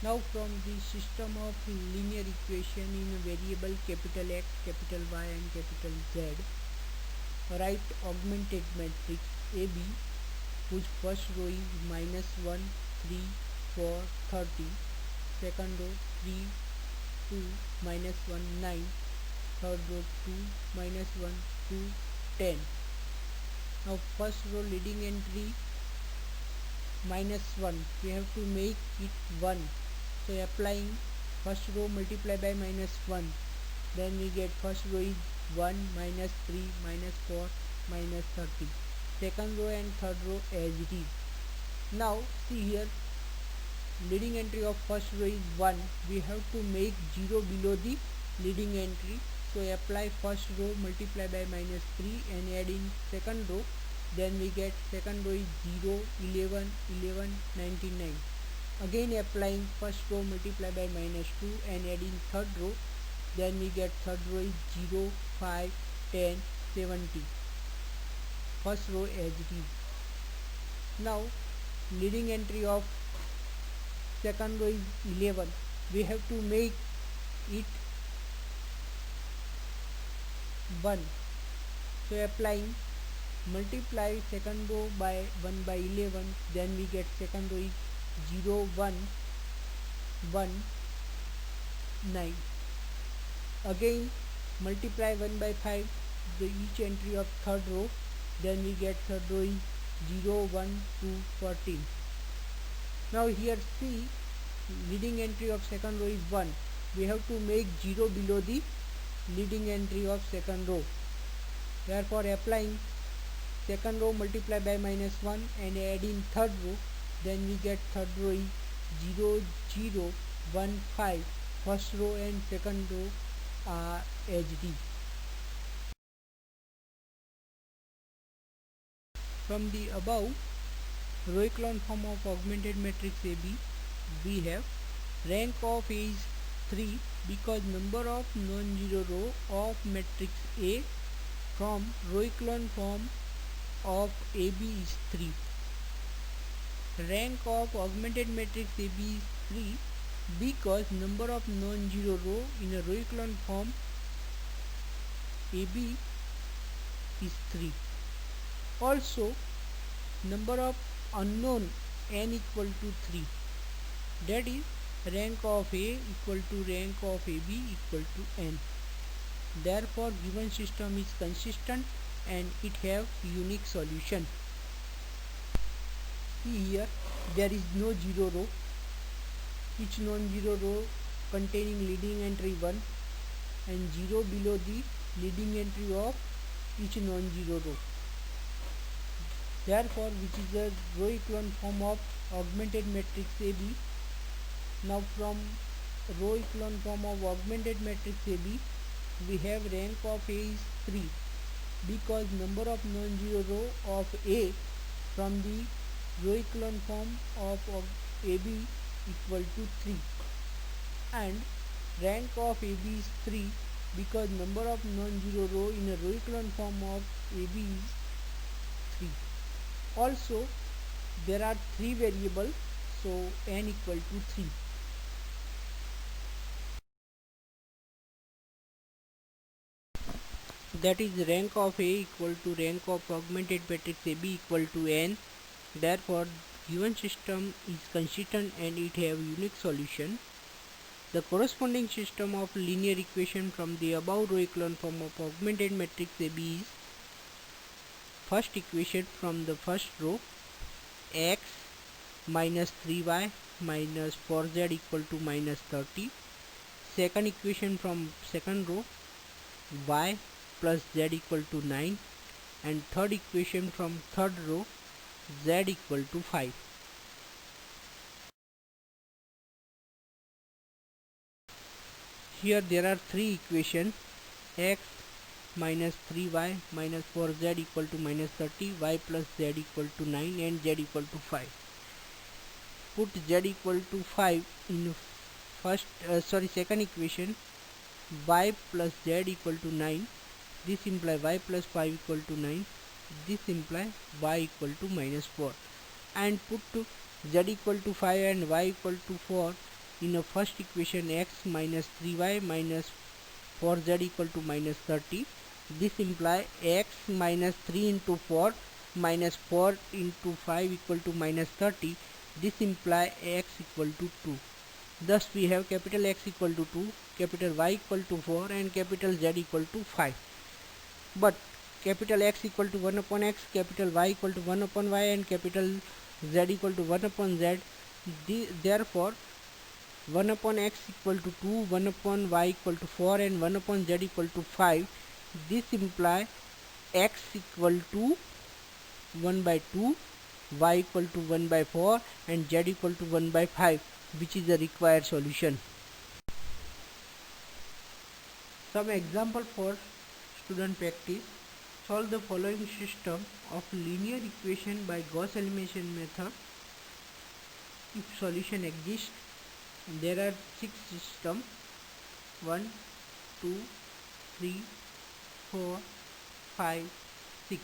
Now from the system of linear equation in a variable capital X, capital Y and capital Z, write augmented matrix AB whose first row is minus 1, 3, 4, 30, second row 3, 2, minus 1, 9, third row 2, minus 1, 2, 10. Now first row leading entry minus 1, we have to make it 1. So applying first row multiply by minus 1, then we get first row is 1 minus 3 minus 4 minus 30. Second row and third row as it is. Now see here, leading entry of first row is 1. We have to make 0 below the leading entry. So apply first row multiply by minus 3 and add in second row. Then we get second row is 0, 11, 11, 99. Again applying first row multiply by minus 2 and add in third row. Then we get third row is 0, 5, 10, 70. First row as it is. Now leading entry of second row is 11. We have to make it 1. So applying multiply second row by 1 by 11, then we get second row is 0, 1, 1, 9. Again multiply 1 by 5 each entry of third row, then we get third row is 0, 1, 2, 14. Now here see, leading entry of second row is 1. We have to make 0 below the leading entry of second row. Therefore applying second row multiply by -1 and adding third row, then we get third row is 0 0 1 5. First row and second row are as it is. From the above row echelon form of augmented matrix AB, we have rank of A is 3 because number of non-zero row of matrix A from row echelon form of AB is 3. Rank of augmented matrix AB is 3 because number of non-zero row in a row echelon form AB is 3. Also, number of unknown n equal to 3. That is, rank of A equal to rank of AB equal to n. Therefore, given system is consistent and it have unique solution. Here there is no zero row. Each non-zero row containing leading entry 1 and 0 below the leading entry of each non-zero row. Therefore, which is the row echelon form of augmented matrix AB. Now from row echelon form of augmented matrix AB, we have rank of A is 3 because number of non-zero row of A from the row echelon form of AB equal to 3, and rank of AB is 3 because number of non-zero row in a row echelon form of AB is 3. Also, there are 3 variables, so n equal to 3. That is, rank of A equal to rank of augmented matrix AB equal to n. Therefore, given system is consistent and it have unique solution. The corresponding system of linear equation from the above row echelon form of augmented matrix AB is: first equation from the first row, x minus 3y minus 4z equal to minus 30. Second equation from second row, y plus z equal to 9. And third equation from third row, z equal to 5. Here there are 3 equations: x minus 3y minus 4z equal to minus 30, y plus z equal to 9, and z equal to 5. Put z equal to 5 in second equation, y plus z equal to 9. This implies y plus 5 equal to 9. This implies y equal to minus 4. And put z equal to 5 and y equal to 4 in a first equation, x minus 3y minus 4z equal to minus 30. This implies x minus 3 into 4 minus 4 into 5 equal to minus 30. This implies x equal to 2. Thus we have capital X equal to 2, capital Y equal to 4, and capital Z equal to 5. But capital X equal to 1 upon X, capital Y equal to 1 upon Y, and capital Z equal to 1 upon Z. Therefore, 1 upon X equal to 2, 1 upon Y equal to 4, and 1 upon Z equal to 5. This implies X equal to 1 by 2, Y equal to 1 by 4, and Z equal to 1 by 5, which is the required solution. Some example for student practice: solve the following system of linear equation by Gauss elimination method. If solution exists, there are 6 systems: 1, 2, 3, 4, 5, 6.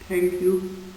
Thank you.